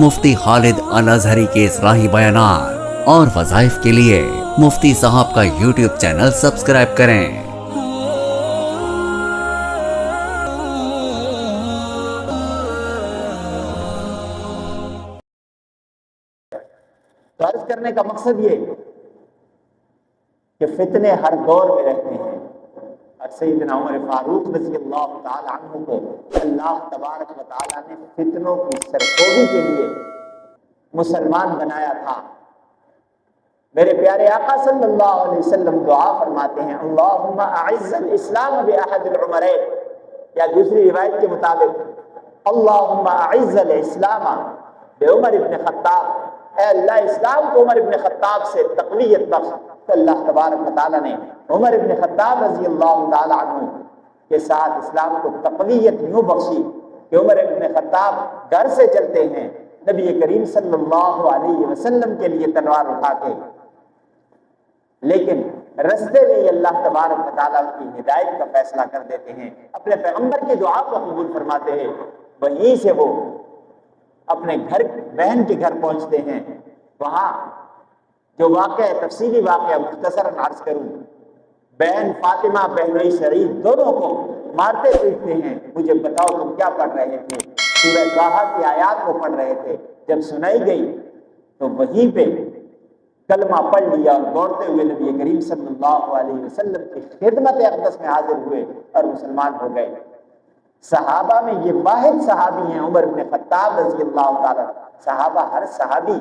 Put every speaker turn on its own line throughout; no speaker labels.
مفتی خالد الازہری کے اصلاحی بیانات اور وظائف کے لیے مفتی صاحب کا یوٹیوب چینل سبسکرائب کریں۔
تو عرض کرنے کا مقصد یہ کہ فتنے ہر دور میں رہتے ہیں، اور سیدنا عمر فاروق رضی اللہ تعالی عنہ کو اللہ تبارک و تعالیٰ نے فتنوں کی سرخوبی کے لیے مسلمان بنایا تھا۔ میرے پیارے آقا صلی اللہ علیہ وسلم دعا فرماتے ہیں، اللہم اعز الاسلام باحد العمرین، یا دوسری روایت کے مطابق اللہم اعز الاسلام بعمر ابن خطاب، اے اللہ اسلام کو عمر ابن خطاب سے تقویت بخش۔ تو اللہ تبارک و تعالیٰ نے عمر ابن خطاب رضی اللہ تعالی عنہ کے ساتھ اسلام کو تقویت یوں بخشی کہ عمر ابن خطاب گھر سے چلتے ہیں نبی کریم صلی اللہ علیہ وسلم کے لیے تلوار اٹھا کے، لیکن رستے میں اللہ تبارک و تعالیٰ کی ہدایت کا فیصلہ کر دیتے ہیں، اپنے پیغمبر کی دعا کو قبول فرماتے ہیں۔ وہیں سے وہ اپنے گھر بہن کے گھر پہنچتے ہیں۔ وہاں جو واقعہ تفصیلی واقعہ مختصراً عرض کروں، بہن فاطمہ بہنوئی سعید دونوں کو مارتے پیٹتے ہیں، مجھے بتاؤ تم کیا پڑھ رہے تھے؟ سورہ طٰہٰ کی آیات کو پڑھ رہے تھے۔ جب سنائی گئی تو وہیں پہ کلمہ پڑھ لیا اور دوڑتے ہوئے نبی کریم صلی اللہ علیہ وسلم کی خدمت اقدس میں حاضر ہوئے اور مسلمان ہو گئے۔ صحابہ میں یہ واحد صحابی ہیں عمر بن خطاب رضی اللہ تعالیٰ۔ صحابہ، ہر صحابی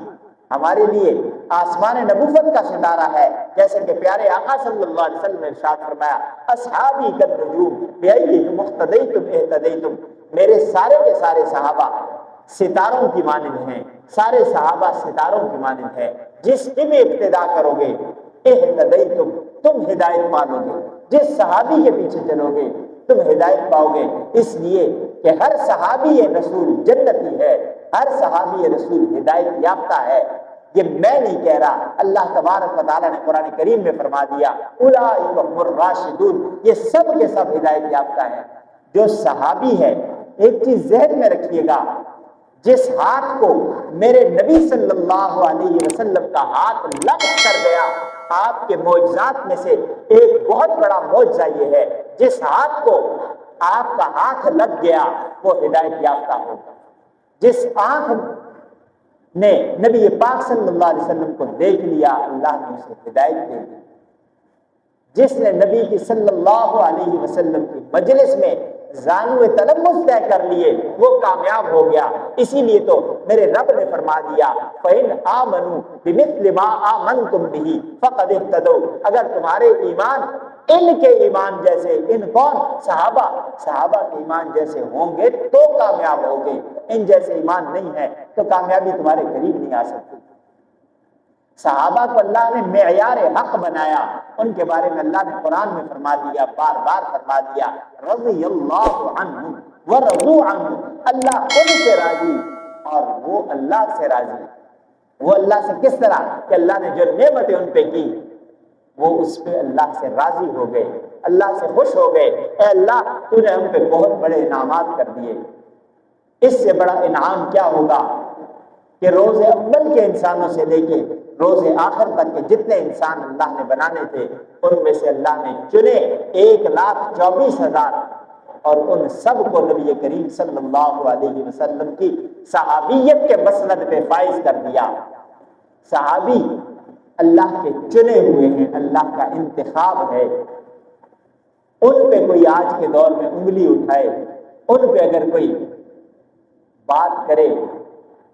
ہمارے لیے آسمان نبوت کا ستارہ ہے، جیسے کہ پیارے آقا صلی اللہ علیہ وسلم نے ارشاد فرمایا، اصحابی کالنجوم بأیہم اقتدیتم اہتدیتم، میرے سارے کے سارے صحابہ ستاروں کی مانند ہیں، سارے صحابہ ستاروں کی مانند ہیں، جس کی بھی اقتدا کرو گے اہتدیتم، تم ہدایت پالو گے، جس صحابی کے پیچھے چلو گے تم ہدایت پاؤ گے۔ اس لیے کہ ہر صحابی رسول جنتی ہے، ہر صحابی رسول ہدایت یافتہ ہے۔ یہ میں نہیں کہہ رہا، اللہ تبارک و تعالیٰ نے قرآن کریم میں فرما دیا، اولئک هم الراشدون، یہ سب کے سب ہدایت یافتہ ہیں۔ جو صحابی ہے، ایک چیز ذہن میں رکھیے گا، جس ہاتھ کو میرے نبی صلی اللہ علیہ وسلم کا ہاتھ لگ کر گیا، آپ کے معجزات میں سے ایک بہت بڑا معجزہ یہ ہے، جس ہاتھ کو آپ کا ہاتھ لگ گیا وہ ہدایت یافتہ ہوگا۔ جس آنکھ نے نبی پاک صلی اللہ علیہ وسلم کو دیکھ لیا، اللہ نے اسے ہدایت دے دی۔ جس نے نبی کی صلی اللہ علیہ وسلم کی مجلس میں زانو تلمس طے کر لیے وہ کامیاب ہو گیا۔ اسی لیے تو میرے رب نے فرما دیا، فَإِنْ آمَنُوا بِمِثْلِ مَا آمَنْتُمْ بِهِ فَقَدِ اهْتَدَوْا، اگر تمہارے ایمان ان کے ایمان جیسے، ان کون؟ صحابہ کے ایمان جیسے ہوں گے تو کامیاب ہوگے، ان جیسے ایمان نہیں ہے تو کامیابی تمہارے قریب نہیں آ سکتی۔ صحابہ کو اللہ نے معیار حق بنایا، ان کے بارے میں اللہ نے قرآن میں فرما دیا، بار بار فرما دیا، رضی اللہ عنہ ورضوا عنہ، اللہ ان سے راضی اور وہ اللہ سے راضی۔ وہ اللہ سے کس طرح کہ اللہ نے جو نعمتیں ان پہ کی وہ اس پہ اللہ سے راضی ہو گئے، اللہ سے خوش ہو گئے۔ اے اللہ، تو نے ہم پہ بہت بڑے انعامات کر دیے، اس سے بڑا انعام کیا ہوگا کہ روز اول کے انسانوں سے لے کے روز آخر تک کے جتنے انسان اللہ نے بنانے تھے ان میں سے اللہ نے چنے 1,24,000 اور ان سب کو نبی کریم صلی اللہ علیہ وسلم کی صحابیت کے مسند پہ فائز کر دیا۔ صحابی اللہ کے چنے ہوئے ہیں، اللہ کا انتخاب ہے۔ ان پہ کوئی آج کے دور میں انگلی اٹھائے، ان پہ اگر کوئی بات کرے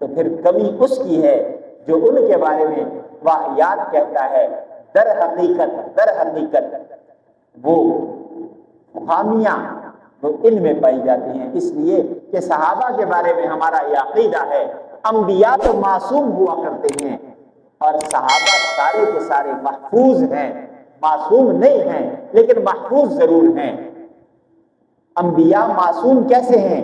تو پھر کمی اس کی ہے جو ان کے بارے میں واہیات کہتا ہے۔ در حقیقت وہ خامیاں وہ ان میں پائی جاتی ہیں، اس لیے کہ صحابہ کے بارے میں ہمارا یہ عقیدہ ہے، انبیاء تو معصوم ہوا کرتے ہیں اور صحابہ سارے کے سارے محفوظ ہیں، معصوم نہیں ہیں لیکن محفوظ ضرور ہیں۔ انبیاء معصوم کیسے ہیں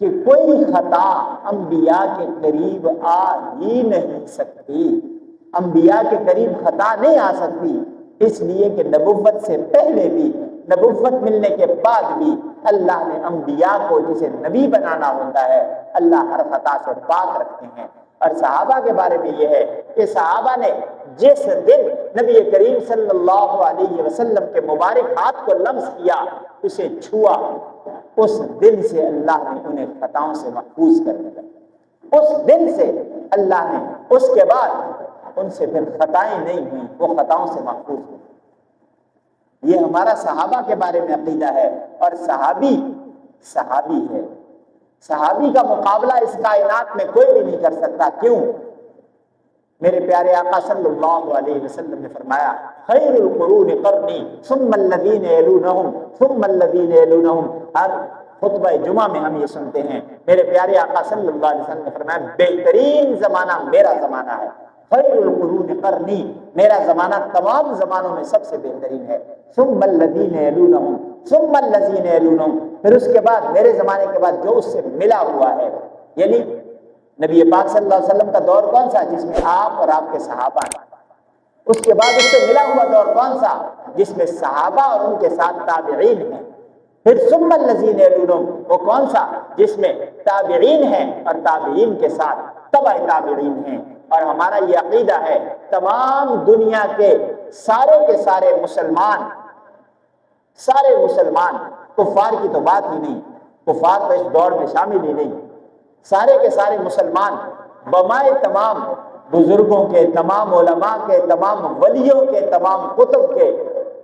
کہ کوئی خطا انبیاء کے قریب آ ہی نہیں سکتی، انبیاء کے قریب خطا نہیں آ سکتی، اس لیے کہ نبوت سے پہلے بھی نبوت ملنے کے بعد بھی اللہ نے انبیاء کو جسے نبی بنانا ہوتا ہے اللہ ہر خطا سے پاک رکھتے ہیں۔ اور صحابہ کے بارے میں یہ ہے کہ صحابہ نے جس دن نبی کریم صلی اللہ علیہ وسلم کے مبارک ہاتھ کو لمس کیا، اسے چھوا، اس دن سے اللہ نے انہیں خطاؤں سے محفوظ کر دیا۔ اس دن سے اللہ نے اس کے بعد ان سے پھر خطائیں نہیں ہوئی، وہ خطاؤں سے محفوظ ہوئی۔ یہ ہمارا صحابہ کے بارے میں عقیدہ ہے۔ اور صحابی ہے، صحابی کا مقابلہ اس کائنات میں کوئی بھی نہیں کر سکتا۔ کیوں؟ میرے پیارے آقا صلی اللہ علیہ وسلم نے فرمایا خیر القرون قرنی ثم الذین یلونہم ثم الذین یلونہم۔ ہر خطبہ جمعہ میں ہم یہ سنتے ہیں، میرے پیارے آقا صلی اللہ علیہ وسلم نے فرمایا بہترین زمانہ میرا زمانہ ہے، خیر القرون قرنی، میرا زمانہ تمام زمانوں میں سب سے بہترین ہے، ثم الذین یلونہم ثم الذین یلونہم، پھر اس کے بعد میرے زمانے کے بعد جو اس سے ملا ہوا ہے، یعنی نبی پاک صلی اللہ علیہ وسلم کا دور کون سا جس میں آپ اور آپ کے صحابہ ہیں، اس کے بعد اس سے ملا ہوا دور کون سا جس میں صحابہ اور ان کے ساتھ تابعین ہیں، پھر ثم الذین یلونہم وہ کون سا جس میں تابعین ہیں اور تابعین کے ساتھ تبع تابعین ہیں۔ اور ہمارا یہ عقیدہ ہے تمام دنیا کے سارے مسلمان، کفار کی تو بات ہی نہیں، کفار تو اس دور میں شامل ہی نہیں، سارے کے سارے مسلمان بمائے تمام بزرگوں کے، تمام علماء کے، تمام ولیوں کے، تمام کتب کے،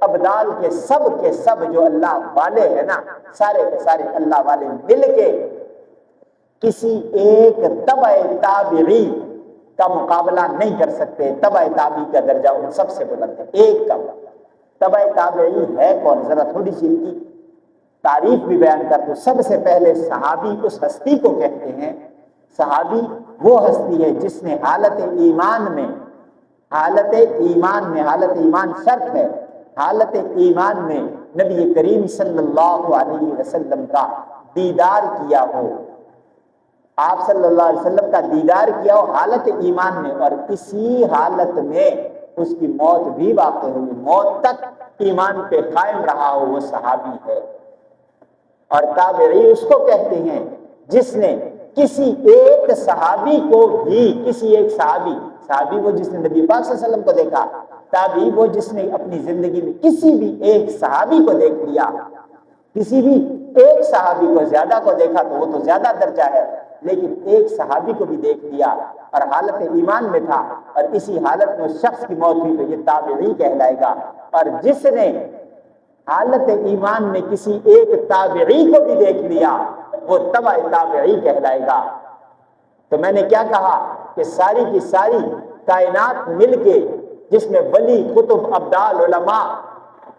ابدال کے سب جو اللہ والے ہیں نا، سارے کے سارے اللہ والے مل کے کسی ایک تبع تابعی کا مقابلہ نہیں کر سکتے۔ تبع تابعی کا درجہ ان سب سے بلند ہے۔ ایک کا تبع تابعی ہے کون؟ ذرا تھوڑی سی ان کی تعریف بھی بیان کر دو۔ سب سے پہلے صحابی اس ہستی کو کہتے ہیں، صحابی وہ ہستی ہے جس نے حالت ایمان شرط ہے، حالت ایمان میں نبی کریم صلی اللہ علیہ وسلم کا دیدار کیا ہو، آپ صلی اللہ علیہ وسلم کا دیدار کیا ہو حالت ایمان میں، اور اسی حالت میں اس کی موت بھی واقع ہوئی، موت تک ایمان پہ قائم رہا ہو، وہ صحابی ہے۔ اور تابعی اس کو کہتے ہیں جس نے کسی ایک صحابی کو بھی، کسی ایک صحابی وہ جس نے نبی پاک صلی اللہ علیہ وسلم کو دیکھا، تابعی وہ جس نے اپنی زندگی میں کسی بھی ایک صحابی کو دیکھ لیا، کسی بھی ایک صحابی کو، زیادہ کو دیکھا تو وہ تو زیادہ درجہ ہے، لیکن ایک صحابی کو بھی دیکھ لیا اور حالت ایمان میں تھا اور اسی حالت میں اس شخص کی موت ہوئی تو یہ تابعی کہلائے گا۔ اور جس نے حالت ایمان میں کسی ایک تابعی کو بھی دیکھ لیا وہ تبع تابعی کہلائے گا۔ تو میں نے کیا کہا کہ ساری کی ساری کائنات مل کے، جس میں ولی، کتب، ابدال، علماء،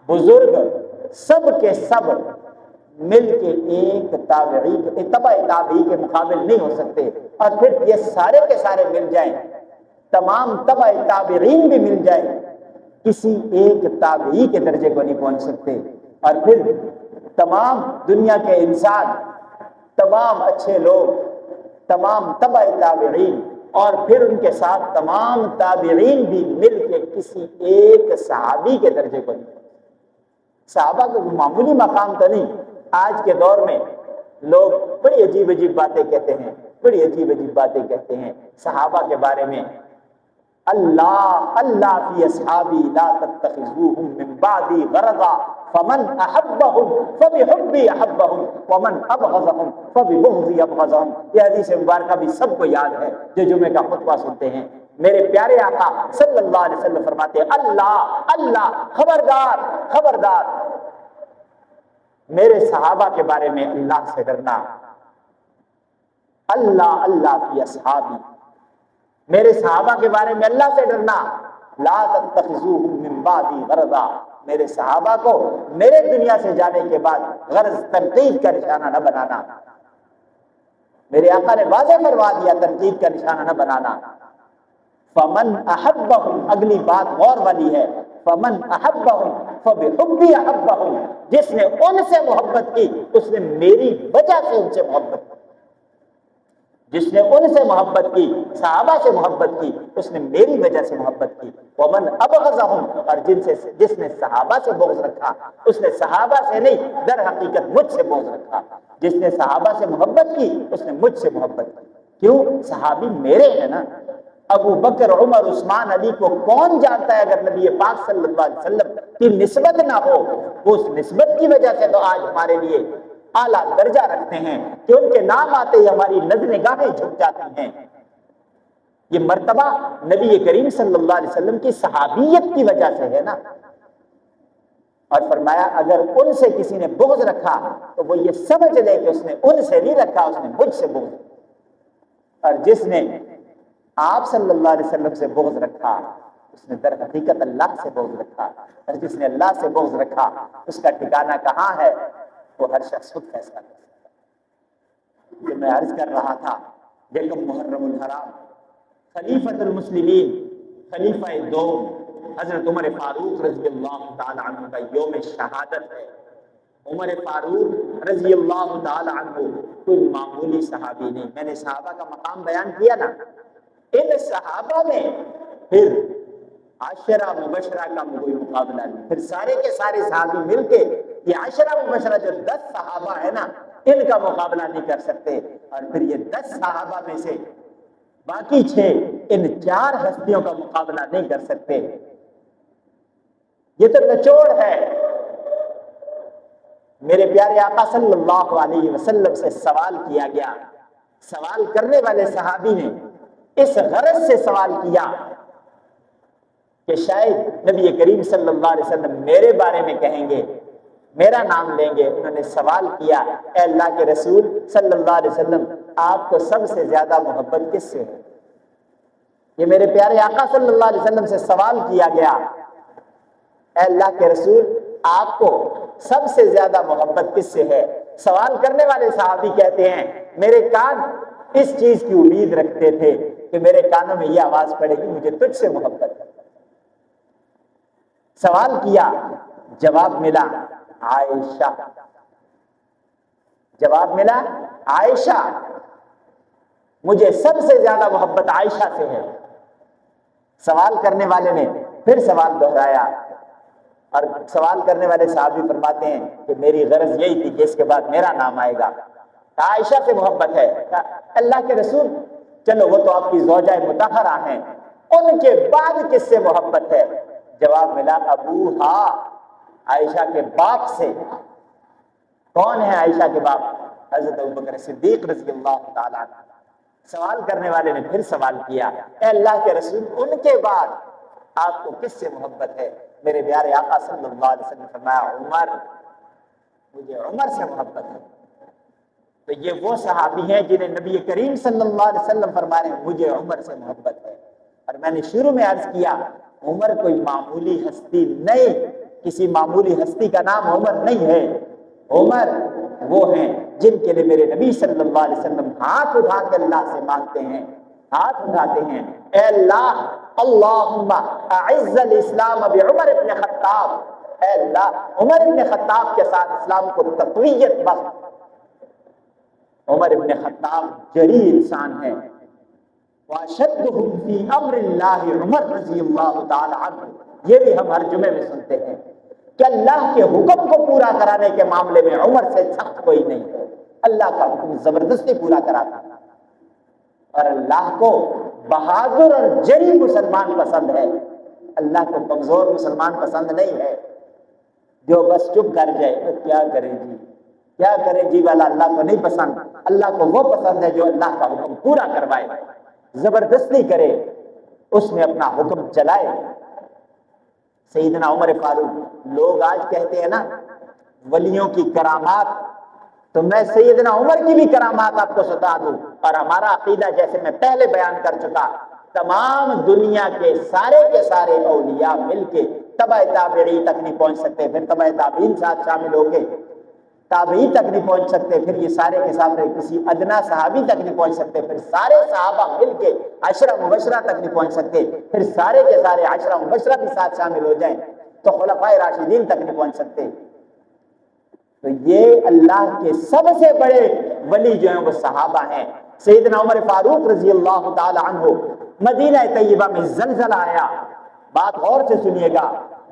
بزرگ، سب کے سب مل کے ایک تابعی، تبع تابعی کے مقابل نہیں ہو سکتے، اور پھر یہ سارے کے سارے مل جائیں، تمام تبع تابعین بھی مل جائیں، کسی ایک تابعی کے درجے کو نہیں پہنچ سکتے۔ اور پھر تمام دنیا کے انسان، تمام اچھے لوگ، تمام تبع تابعین، اور پھر ان کے ساتھ تمام تابعین بھی مل کے کسی ایک صحابی کے درجے کو نہیں۔ صحابہ کا معمولی مقام تو نہیں۔ آج کے دور میں لوگ بڑی عجیب باتیں کہتے ہیں صحابہ کے بارے میں، اللہ فی اصحابی لا تتخذوهم من بعدی غرضا فمن احبهم فبحبی احبهم ومن ابغضهم فببغضی ابغضهم۔ یہ حدیث مبارکہ بھی سب کو یاد ہے جو جمعے کا خطبہ سنتے ہیں۔ میرے پیارے آقا صلی اللہ علیہ وسلم فرماتے ہیں اللہ خبردار میرے صحابہ کے بارے میں اللہ سے ڈرنا، اللہ فی اصحابی، میرے صحابہ کے بارے میں اللہ سے ڈرنا، لا تتخذوهم من بعدی غرضا، میرے صحابہ کو میرے دنیا سے جانے کے بعد غرض، تنقید کا نشانہ نہ بنانا۔ میرے آقا نے واضح فرما دیا تنقید کا نشانہ نہ بنانا۔ فمن احبهم، اگلی بات غور والی ہے، فمن احبهم فبحبی احبهم، جس نے ان سے محبت کی اس نے میری وجہ سے ان سے محبت کی۔ جس نے ان سے محبت کی، صحابہ سے محبت کی، اس نے میری وجہ سے محبت کی۔ ومن ابغضهم، اور جس نے صحابہ سے بغض رکھا، اس نے صحابہ سے نہیں، در حقیقت مجھ سے بغض رکھا۔ جس نے صحابہ سے محبت کی، اس نے مجھ سے محبت کی۔ کیوں؟ صحابی میرے ہیں نا۔ ابو بکر، عمر، عثمان، علی کو کون جانتا ہے اگر نبی پاک صلی اللہ علیہ وسلم کی نسبت نہ ہو؟ اس نسبت کی وجہ سے تو آج ہمارے لیے اعلیٰ درجہ رکھتے ہیں کہ ان کے نام آتے ہی ہماری نظریں جھک جاتی ہیں۔ یہ مرتبہ نبی کریم صلی اللہ علیہ وسلم کی صحابیت کی وجہ سے ہے نا۔ اور فرمایا اگر ان سے کسی نے بغض رکھا تو وہ یہ سمجھ لے کہ اس نے ان سے نہیں رکھا، اس نے مجھ سے بغض۔ اور جس نے آپ صلی اللہ علیہ وسلم سے بغض رکھا، اس نے در حقیقت اللہ سے بغض رکھا۔ اور جس نے اللہ سے بغض رکھا، اس کا ٹھکانہ کہاں ہے؟ وہ ہر شخص خود فیصلہ کر سکتا ہے۔ جو میں عرض کر رہا تھا، یکم محرم الحرام، خلیفۃ المسلمین، خلیفہ دوم حضرت عمر فاروق رضی اللہ تعالی عنہ کا یوم شہادت ہے۔ عمر فاروق رضی اللہ تعالی عنہ کوئی معمولی صحابی نہیں۔ میں نے صحابہ کا مقام بیان کیا نا، ان صحابہ میں پھر عشرہ مبشرہ کا کوئی مقابلہ نہیں، پھر سارے کے سارے صحابی مل کے یہ عشرہ مبشرہ جو 10 صحابہ ہے نا، ان کا مقابلہ نہیں کر سکتے۔ اور پھر یہ 10 صحابہ میں سے باقی 6 ان 4 ہستیوں کا مقابلہ نہیں کر سکتے۔ یہ تو نچوڑ ہے۔ میرے پیارے آقا صلی اللہ علیہ وسلم سے سوال کیا گیا، سوال کرنے والے صحابی نے اس غرض سے سوال کیا کہ شاید نبی کریم صلی اللہ علیہ وسلم میرے بارے میں کہیں گے، میرا نام لیں گے۔ انہوں نے سوال کیا، اے اللہ کے رسول صلی اللہ علیہ وسلم، آپ کو سب سے زیادہ محبت کس سے ہے؟ یہ میرے پیارے آقا صلی اللہ علیہ وسلم سے سوال کیا گیا، اے اللہ کے رسول آپ کو سب سے زیادہ محبت کس سے ہے؟ سوال کرنے والے صحابی کہتے ہیں میرے کان اس چیز کی امید رکھتے تھے کہ میرے کانوں میں یہ آواز پڑے گی مجھے تجھ سے محبت ہے۔ سوال کیا، جواب ملا عائشہ، جواب ملا عائشہ، مجھے سب سے زیادہ محبت عائشہ سے ہے۔ سوال کرنے والے نے پھر سوال دہرایا، اور سوال کرنے والے صحابی فرماتے ہیں کہ میری غرض یہی تھی کہ اس کے بعد میرا نام آئے گا۔ عائشہ سے محبت ہے۔ اللہ کے رسول چلو وہ تو آپ کی زوجہ مطہرہ ہیں، ان کے بعد کس سے محبت ہے؟ جواب ملا ابوہا، عائشہ کے باپ سے۔ کون ہے عائشہ کے باپ؟ حضرت ابوبکر صدیق رضی اللہ تعالیٰ عنہ۔ سوال کرنے والے نے پھر سوال کیا، اے اللہ کے رسول ان کے بعد آپ کو کس سے محبت ہے؟ میرے پیارے آقا صلی اللہ علیہ وسلم نے فرمایا عمر، مجھے عمر سے محبت ہے۔ تو یہ وہ صحابی ہیں جنہیں نبی کریم صلی اللہ علیہ وسلم فرما رہے ہیں مجھے عمر سے محبت ہے۔ اور میں نے شروع میں عرض کیا عمر کوئی معمولی ہستی نہیں، کسی معمولی ہستی کا نام عمر نہیں ہے۔ عمر وہ ہیں جن کے لیے میرے نبی صلی اللہ علیہ وسلم ہاتھ اٹھا کے اللہ سے مانگتے ہیں، ہاتھ اٹھاتے ہیں، اے اللہ اللہم اعز الاسلام بعمر ابن خطاب، اے اللہ عمر ابن خطاب کے ساتھ اسلام کو تقویت بخش۔ عمر ابن خطاب جری انسان ہے۔ واشدہم فی امر اللہ عمر رضی اللہ تعالی عنہ، یہ بھی ہم ہر جمعے میں سنتے ہیں کہ اللہ کے حکم کو پورا کرانے کے معاملے میں عمر سے سخت کوئی نہیں ہے۔ اللہ کا حکم زبردستی پورا کراتا تھا، اور اللہ کو بہادر اور جری مسلمان پسند ہے، اللہ کو کمزور مسلمان پسند نہیں ہے جو بس چپ کر جائے تو کیا کرے جی، کیا کرے جی والا اللہ کو نہیں پسند۔ اللہ کو وہ پسند ہے جو اللہ کا حکم پورا کروائے، زبردستی کرے، اس میں اپنا حکم چلائے۔ سیدنا عمر فاروق، لوگ آج کہتے ہیں نا ولیوں کی کرامات، تو میں سیدنا عمر کی بھی کرامات آپ کو ستا دوں۔ اور ہمارا عقیدہ جیسے میں پہلے بیان کر چکا، تمام دنیا کے سارے اولیاء مل کے تبع تابعی تک نہیں پہنچ سکتے، پھر تبع تابعین ساتھ شامل ہو کے تابعی تک نہیں پہنچ سکتے، پھر یہ سارے کے سامنے کسی ادنا صحابی تک نہیں پہنچ سکتے، پھر سارے صحابہ مل کے عشرہ مبشرہ تک نہیں پہنچ سکتے، پھر سارے کے سارے عشرہ مبشرہ بھی ساتھ شامل ہو جائیں تو خلفائے راشدین تک نہیں پہنچ سکتے۔ تو یہ اللہ کے سب سے بڑے ولی جو ہیں وہ صحابہ ہیں، سیدنا عمر فاروق رضی اللہ تعالی عنہ مدینہ طیبہ میں زلزلہ آیا، بات غور سے سنیے گا،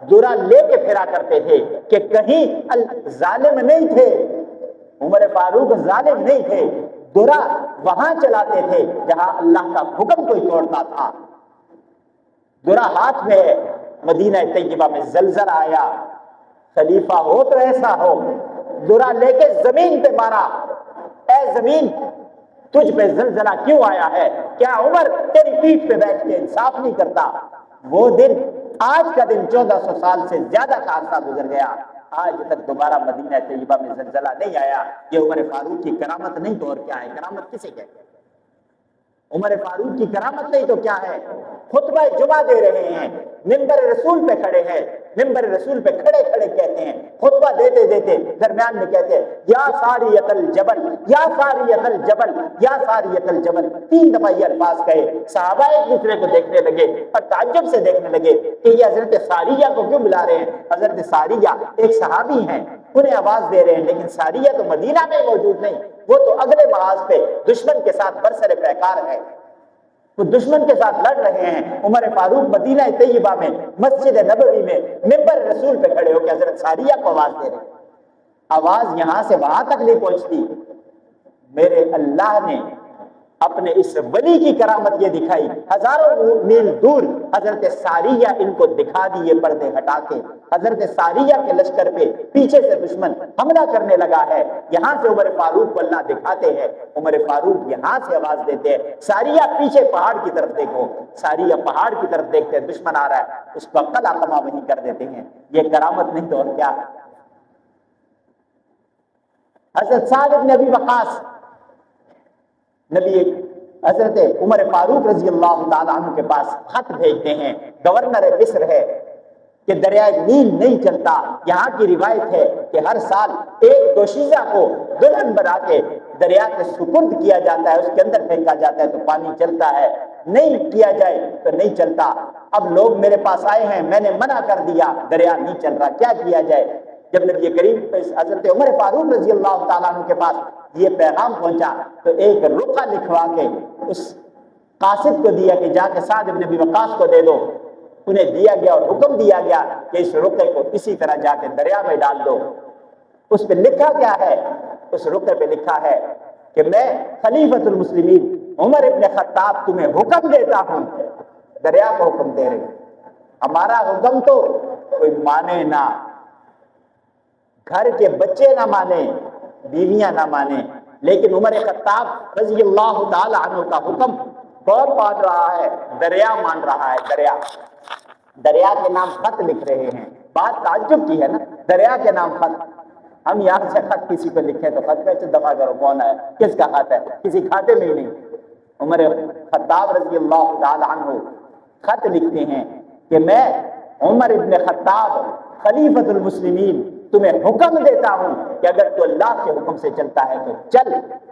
درا لے کے پھرا کرتے تھے کہ کہیں ظالم نہیں تھے، عمر فاروق ظالم نہیں تھے، درا وہاں چلاتے تھے جہاں اللہ کا حکم کوئی توڑتا تھا۔ درا ہاتھ میں ہے، مدینہ طیبہ میں زلزلہ آیا، خلیفہ ہو تو ایسا ہو، درا لے کے زمین پہ مارا، اے زمین تجھ پہ زلزلہ کیوں آیا ہے؟ کیا عمر تیری پیٹھ پہ بیٹھ کے انصاف نہیں کرتا؟ وہ دن، آج کا دن 1400 سال سے زیادہ کا عرصہ گزر گیا، آج تک دوبارہ مدینہ طیبہ میں زلزلہ نہیں آیا۔ یہ عمر فاروق کی کرامت نہیں تو اور کیا ہے؟ کرامت کسے کہتے ہیں؟ عمر فاروق کی کرامت نہیں تو کیا ہے؟ خطبہ جمعہ دے رہے ہیں، منبر رسول پہ کھڑے ہیں، منبر رسول پہ کھڑے کھڑے کہتے ہیں، خطبہ دیتے دیتے درمیان میں کہتے ہیں یا ساریۃ الجبل، یا ساریۃ الجبل، یا ساریۃ الجبل، 3 دفعہ یہ الفاظ کہے۔ صحابہ ایک دوسرے کو دیکھنے لگے اور تعجب سے دیکھنے لگے کہ یہ حضرت ساریہ کو کیوں بلا رہے ہیں؟ حضرت ساریہ ایک صحابی ہیں، انہیں آواز دے رہے ہیں، لیکن ساریہ تو مدینہ میں موجود نہیں، وہ تو اگلے محاذ پہ دشمن کے ساتھ برسر پیکار ہے، وہ دشمن کے ساتھ لڑ رہے ہیں۔ عمر فاروق مدینہ طیبہ میں مسجد نبوی میں منبر رسول پہ کھڑے ہو کے حضرت ساریہ کو آواز دے رہے ہیں، آواز یہاں سے وہاں تک نہیں پہنچتی۔ میرے اللہ نے اپنے اس ولی کی کرامت یہ دکھائی، ہزاروں میل دور حضرت ساریہ ان کو دکھا دیے پردے ہٹا کے، حضرت ساریہ کے لشکر پہ پیچھے سے دشمن حملہ کرنے لگا ہے، یہاں سے عمر فاروق کو اللہ دکھاتے ہیں، عمر فاروق یہاں سے آواز دیتے ہیں ساریہ پیچھے پہاڑ کی طرف دیکھو، ساریہ پہاڑ کی طرف دیکھتے ہیں دشمن آ رہا ہے، اس کو قلع قمع وہیں کر دیتے ہیں۔ یہ کرامت نہیں تو اور کیا؟ حضرت سعد بن ابی وقاص نبی حضرت عمر فاروق رضی اللہ تعالیٰ عنہ کے پاس خط بھیجتے ہیں، گورنر مصر ہے کہ دریائے نیل نہیں چلتا، یہاں کی روایت ہے کہ ہر سال ایک دوشیزہ کو دلہن بنا کے دریا کے سپرد کیا جاتا ہے، اس کے اندر پھینکا جاتا ہے تو پانی چلتا ہے، نہیں کیا جائے تو نہیں چلتا۔ اب لوگ میرے پاس آئے ہیں، میں نے منع کر دیا، دریا نہیں چل رہا، کیا کیا جائے؟ جب نبی کریم حضرت عمر فاروق رضی اللہ تعالیٰ عنہ کے پاس یہ پیغام پہنچا تو ایک رقعہ لکھوا کے اس قاصد کو دیا کہ جا کے سعد بن ابی وقاص کو دے دو، انہیں دیا گیا اور حکم دیا گیا کہ اس رقعے کو اسی طرح جا کے دریا میں ڈال دو۔ اس پہ لکھا کیا ہے؟ اس رقعے پہ لکھا ہے کہ میں خلیفۃ المسلمین عمر ابن خطاب تمہیں حکم دیتا ہوں، دریا کو حکم دے رہے، ہمارا حکم تو کوئی مانے نہ، گھر کے بچے نہ مانے، بیویاں نہ مانے، لیکن عمر خطاب رضی اللہ تعالی عنہ کا حکم کون مان رہا ہے؟ دریا مان رہا ہے۔ دریا، دریا کے نام خط لکھ رہے ہیں۔ بات تعجب کی ہے نا، دریا کے نام خط۔ ہم یہاں سے خط کسی کو لکھیں تو خط پہ دفع کرو کون ہے، کس کا خط ہے، کسی کھاتے میں ہی نہیں۔ عمر خطاب رضی اللہ تعالی عنہ خط لکھتے ہیں کہ میں عمر ابن خطاب خلیفۃ المسلمین تمہیں حکم دیتا ہوں کہ اگر تو اللہ کے حکم سے چلتا ہے تو چل،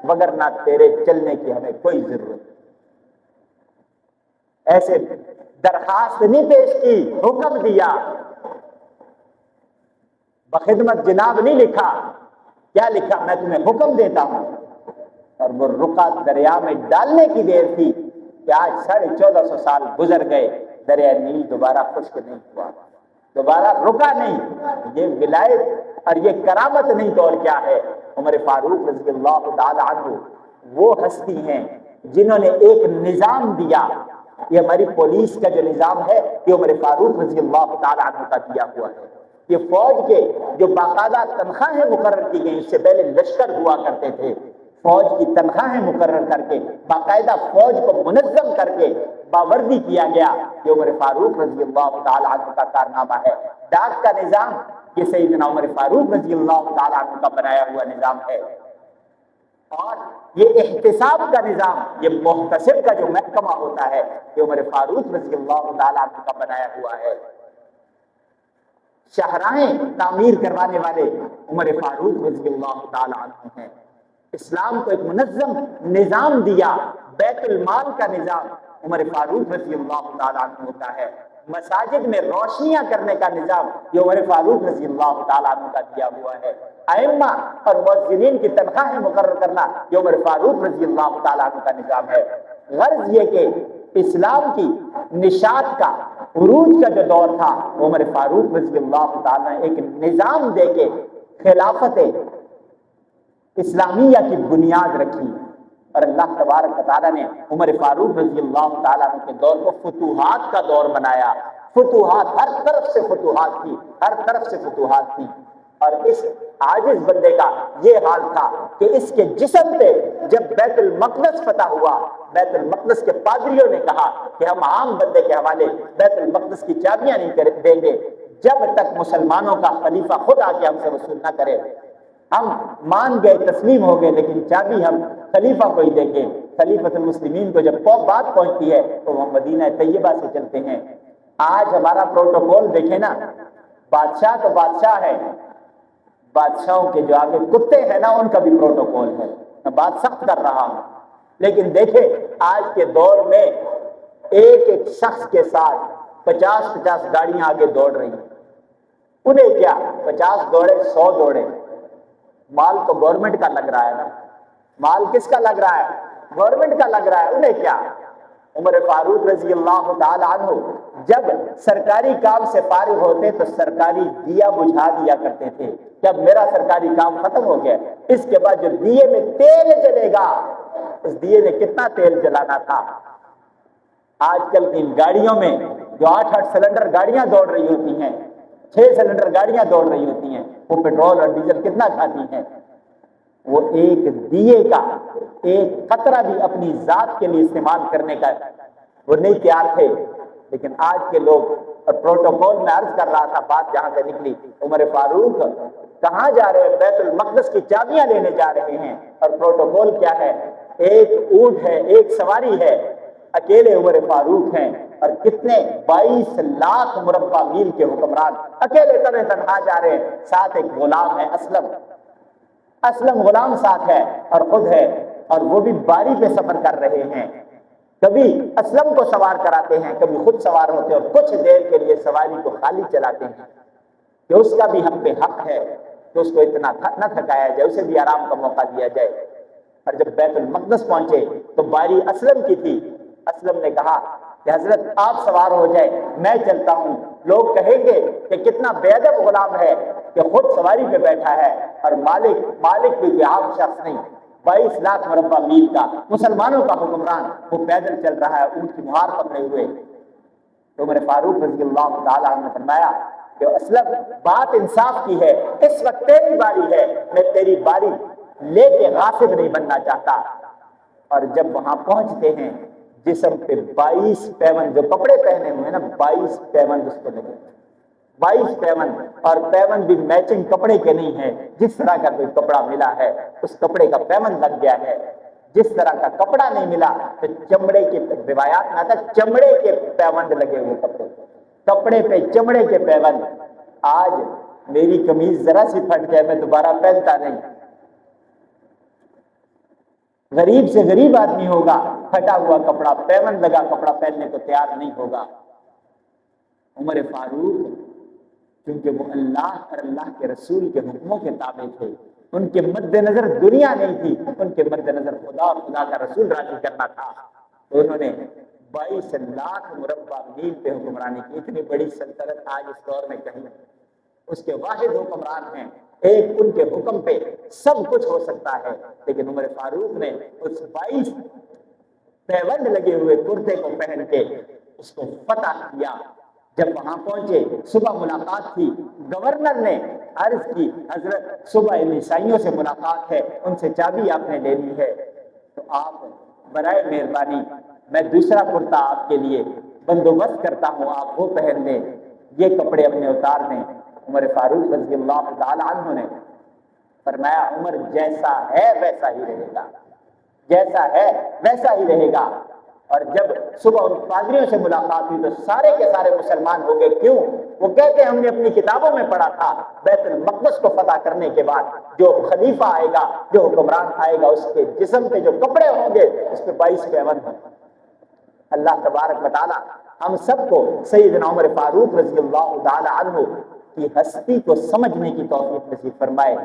وگرنہ تیرے چلنے کی ہمیں کوئی ضرورت نہیں۔ ایسے درخواست نہیں پیش کی، حکم دیا، بخدمت جناب نہیں لکھا، کیا لکھا؟ میں تمہیں حکم دیتا ہوں۔ اور وہ رقعہ دریا میں ڈالنے کی دیر تھی کہ آج 1450 سال گزر گئے، دریا نیل دوبارہ خشک نہیں ہوا، دوبارہ رکا نہیں۔ یہ ولایت اور یہ کرامت نہیں تو اور کیا ہے؟ عمر فاروق رضی اللہ تعالی عنہ وہ ہستی ہیں جنہوں نے ایک نظام دیا، یہ ہماری پولیس کا جو نظام ہے یہ عمر فاروق رضی اللہ تعالی عنہ کا دیا ہوا ہے۔ یہ فوج کے جو باقاعدہ تنخواہیں مقرر کی گئی، اس سے پہلے لشکر ہوا کرتے تھے، فوج کی تنخواہیں مقرر کر کے باقاعدہ فوج کو منظم کر کے باوردی کیا گیا، یہ عمر فاروق رضی اللہ تعالی عنہ کا کارنامہ ہے۔ ڈاک کا نظام یہ سیدنا عمر فاروق رضی اللہ تعالی عنہ کا بنایا ہوا نظام ہے، اور یہ احتساب کا نظام، یہ محتسب کا جو محکمہ ہوتا ہے یہ عمر فاروق رضی اللہ تعالی عنہ کا بنایا ہوا ہے۔ شاہراہیں تعمیر کروانے والے عمر فاروق رضی اللہ تعالی عنہ ہیں۔ اسلام کو ایک منظم نظام دیا، بیت المال کا نظام عمر فاروق رضی اللہ تعالی عنہ کا ہے۔ مساجد میں روشنیاں کرنے کا نظام یہ عمر فاروق رضی اللہ تعالیٰ عنہ کا دیا ہوا ہے. ائمہ اور مؤذنین کی تنخواہیں مقرر کرنا یہ عمر فاروق رضی اللہ تعالیٰ عنہ کا نظام ہے. غرض یہ کہ اسلام کی نشاط کا عروج کا جو دور تھا عمر فاروق رضی اللہ تعالیٰ نے ایک نظام دے کے خلافت اسلامیہ کی بنیاد رکھی. اور اللہ تبارک و تعالیٰ نے عمر فاروق رضی اللہ تعالیٰ عنہ کے دور کو فتوحات کا دور بنایا. فتوحات، ہر طرف سے فتوحات تھی، ہر طرف سے فتوحات تھی. اور اس عاجز بندے کا یہ حال تھا کہ اس کے جسم پہ جب بیت المقدس فتح ہوا، بیت المقدس کے پادریوں نے کہا کہ ہم عام بندے کے حوالے بیت المقدس کی چابیاں نہیں دیں گے جب تک مسلمانوں کا خلیفہ خود آ کے ہم سے وصول نہ کرے. ہم مان گئے، تسلیم ہو گئے، لیکن چابی ہم خلیفہ کو ہی دیں گے. خلیفۃ المسلمین کو جب بات پہنچتی ہے تو وہ مدینہ طیبہ سے چلتے ہیں. آج ہمارا پروٹوکول دیکھیں نا، بادشاہ تو بادشاہ ہے، بادشاہوں کے جو آگے کتے ہیں نا ان کا بھی پروٹوکول ہے. میں بات سخت کر رہا ہوں، لیکن دیکھیں آج کے دور میں ایک ایک شخص کے ساتھ 50 گاڑیاں آگے دوڑ رہی ہیں. انہیں کیا 50 دوڑے 100 دوڑے، مال تو گورنمنٹ کا لگ رہا ہے نا. مال کس کا لگ رہا ہے؟ گورنمنٹ کا لگ رہا ہے. انہیں کیا. عمر فاروق رضی اللہ تعالی عنہ جب سرکاری کام سے فارغ ہوتے تو سرکاری دیا بجھا دیا کرتے تھے. جب میرا سرکاری کام ختم ہو گیا اس کے بعد جو دیے میں تیل جلے گا، اس دیے نے کتنا تیل جلانا تھا. آج کل کی گاڑیوں میں جو 8 سلنڈر گاڑیاں دوڑ رہی ہوتی ہیں، 6 سلنڈر گاڑیاں دوڑ رہی ہوتی ہیں، وہ پیٹرول اور ڈیزل کتنا کھاتی ہیں. وہ ایک دیے کا ایک قطرہ بھی اپنی ذات کے لیے استعمال کرنے کا وہ نہیں تیار تھے. لیکن آج کے لوگ، اور پروٹوکول میں عرض کر رہا تھا بات جہاں سے نکلی، عمر فاروق کہاں جا رہے ہیں؟ بیت المقدس کی چابیاں لینے جا رہے ہیں. اور پروٹوکول کیا ہے؟ ایک اونٹ ہے، ایک سواری ہے، اکیلے عمر فاروق ہیں. اور کتنے 22 لاکھ مربع میل کے حکمران اکیلے تنہا جا رہے ہیں. ساتھ ایک غلام ہے، اسلم غلام ساتھ ہے اور خود ہے، اور وہ بھی باری پہ سفر کر رہے ہیں. کبھی اسلم کو سوار کراتے ہیں، کبھی خود سوار ہوتے ہیں، اور کچھ دیر کے لیے سواری کو خالی چلاتے ہیں کہ اس کا بھی ہم پہ حق ہے کہ اس کو اتنا نہ تھکایا جائے، اسے بھی آرام کا موقع دیا جائے. اور جب بیت المقدس پہنچے تو باری اسلم کی تھی. اسلم نے کہا کہ حضرت آپ سوار ہو جائے، میں چلتا ہوں. لوگ کہیں گے کہ کتنا بے ادب غلام ہے کہ خود سواری پہ بیٹھا ہے اور مالک بھی کوئی عام شخص نہیں. 22 لاکھ مربع میل کا مسلمانوں کا حکمران وہ پیدل چل رہا ہے اونٹ کی مہار پکڑے ہوئے. تو عمر فاروق رضی اللہ تعالیٰ عنہ نے فرمایا کہ اسلم بات انصاف کی ہے، اس وقت تیری باری ہے، میں تیری باری لے کے غاصب نہیں بننا چاہتا. اور جب وہاں پہنچتے ہیں جسم پہ 22 پیوند، جو کپڑے پہنے ہوئے ہیں نا 22 پیوند اس کو لگے، 22 پیوند. اور پیوند بھی میچنگ کپڑے کے نہیں ہے، جس طرح کا کوئی کپڑا ملا ہے اس کپڑے کا پیوند لگ گیا ہے. جس طرح کا کپڑا نہیں ملا تو چمڑے کے روایات میں آتا چمڑے کے پیوند لگے ہوئے کپڑے پہ چمڑے کے پیوند. آج میری قمیض ذرا سی پھٹ جائے میں دوبارہ پہنتا نہیں. غریب سے غریب آدمی ہوگا، پھٹا ہوا کپڑا، پیوند لگا کپڑا پہننے کو تیار نہیں ہوگا. عمر فاروق کیونکہ وہ اللہ اور اللہ کے رسول کے حکموں کے تابع تھے، ان کے مد نظر دنیا نہیں تھی، ان کے مد نظر خدا اور خدا کا رسول راضی کرنا تھا. تو انہوں نے 22 لاکھ مربع میل پہ حکمرانی کی. اتنی بڑی سلطنت آج اس دور میں کہیں اس کے واحد حکمران ہیں. ایک ان کے حکم پہ سب کچھ ہو سکتا ہے. لیکن عمر فاروق نے اس 22 پیوند لگے ہوئے کرتے کو پہن کے اس کو فتح کیا. جب وہاں پہنچے صبح ملاقات تھی، گورنر نے عرض کی حضرت صبح ان عیسائیوں سے ملاقات ہے، ان سے چابی آپ نے لینی ہے، تو آپ برائے مہربانی میں دوسرا کرتا آپ کے لیے بندوبست کرتا ہوں، آپ وہ پہن لیں، یہ کپڑے اپنے اتار دیں. عمر فاروق رضی اللہ تعالی عنہ نے فرمایا عمر جیسا ہے ویسا ہی رہے گا، جیسا ہے ویسا ہی رہے گا. اور جب صبح ان پادریوں سے ملاقات ہوئی تو سارے کے سارے مسلمان ہو گئے. کیوں؟ وہ کہتے ہم نے اپنی کتابوں میں پڑھا تھا بیت المقدس کو فتح کرنے کے بعد جو خلیفہ آئے گا، جو حکمران آئے گا، اس کے جسم پہ جو کپڑے ہوں گے اس پہ 22 پیوند ہیں. اللہ تبارک و تعالی ہم سب کو سیدنا عمر فاروق رضی اللہ تعالی عنہ کی ہستی کو سمجھنے کی توفیق نصیب فرمائے.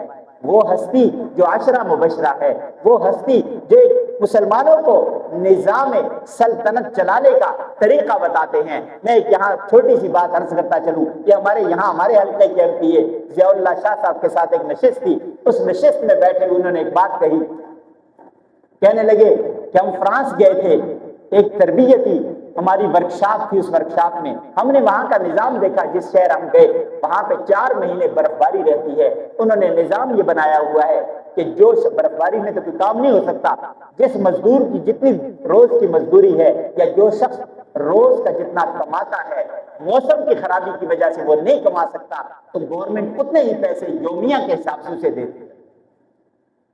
وہ ہستی جو عشرہ مبشرہ ہے، وہ ہستی جو مسلمانوں کو نظام سلطنت چلانے کا طریقہ بتاتے ہیں. میں ایک یہاں چھوٹی سی بات عرض کرتا چلوں کہ ہمارے حلقے کے MP ضیاء اللہ شاہ صاحب کے ساتھ ایک نشست تھی. اس نشست میں بیٹھے انہوں نے ایک بات کہی، کہنے لگے کہ ہم فرانس گئے تھے، ایک تربیتی ہماری ورکشاپ تھی. اس ورکشاپ میں ہم نے وہاں کا نظام دیکھا. جس شہر ہم گئے وہاں پہ 4 مہینے برف باری رہتی ہے. انہوں نے نظام یہ بنایا ہوا ہے کہ جو برف باری میں تو کوئی کام نہیں ہو سکتا، جس مزدور کی جتنی روز کی مزدوری ہے یا جو شخص روز کا جتنا کماتا ہے، موسم کی خرابی کی وجہ سے وہ نہیں کما سکتا، تو گورنمنٹ اتنے ہی پیسے یومیہ کے حساب سے اسے دیتی ہے.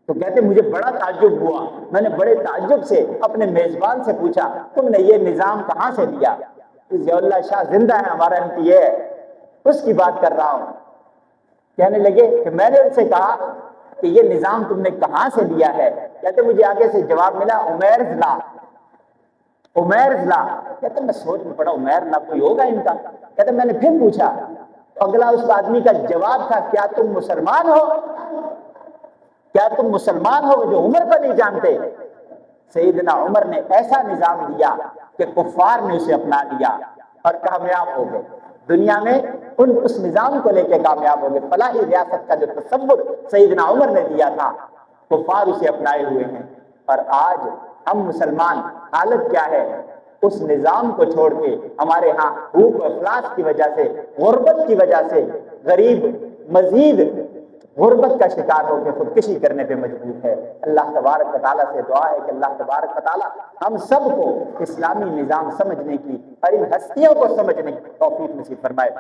تو کہتے مجھے بڑا تعجب ہوا. میں نے بڑے تعجب سے اپنے میزبان سے پوچھا تم نے یہ نظام کہاں سے لیا؟ ضیاء اللہ شاہ زندہ ہے، ہمارا MP ہے، اس کی بات کر رہا ہوں. کہنے لگے کہ میں نے ان سے کہا کہ یہ نظام تم نے کہاں سے لیا ہے؟ کہتے مجھے آگے سے جواب ملا عمیر لا. کہتے میں سوچ میں پڑا عمیر لا کوئی ہوگا ان کا. کہتے میں نے پھر پوچھا، اگلا اس آدمی کا جواب تھا کیا تم مسلمان ہو؟ کیا تم مسلمان ہو جو عمر کو نہیں جانتے؟ سیدنا عمر نے ایسا نظام دیا کہ کفار نے اسے اپنا لیا اور کامیاب ہو گئے. دنیا میں اس نظام کو لے کے کامیاب ہو گئے. فلاحی ریاست کا جو تصور سیدنا عمر نے دیا تھا، کفار اسے اپنائے ہوئے ہیں. اور آج ہم مسلمان حالت کیا ہے؟ اس نظام کو چھوڑ کے ہمارے ہاں بھوک و افلاس کی وجہ سے، غربت کی وجہ سے غریب مزید غربت کا شکار ہو کے خودکشی کرنے پہ مجبور ہے. اللہ تبارک و تعالیٰ سے دعا ہے کہ اللہ تبارک و تعالیٰ ہم سب کو اسلامی نظام سمجھنے کی اور ان ہستیوں کو سمجھنے کی توفیق نصیب فرمائے.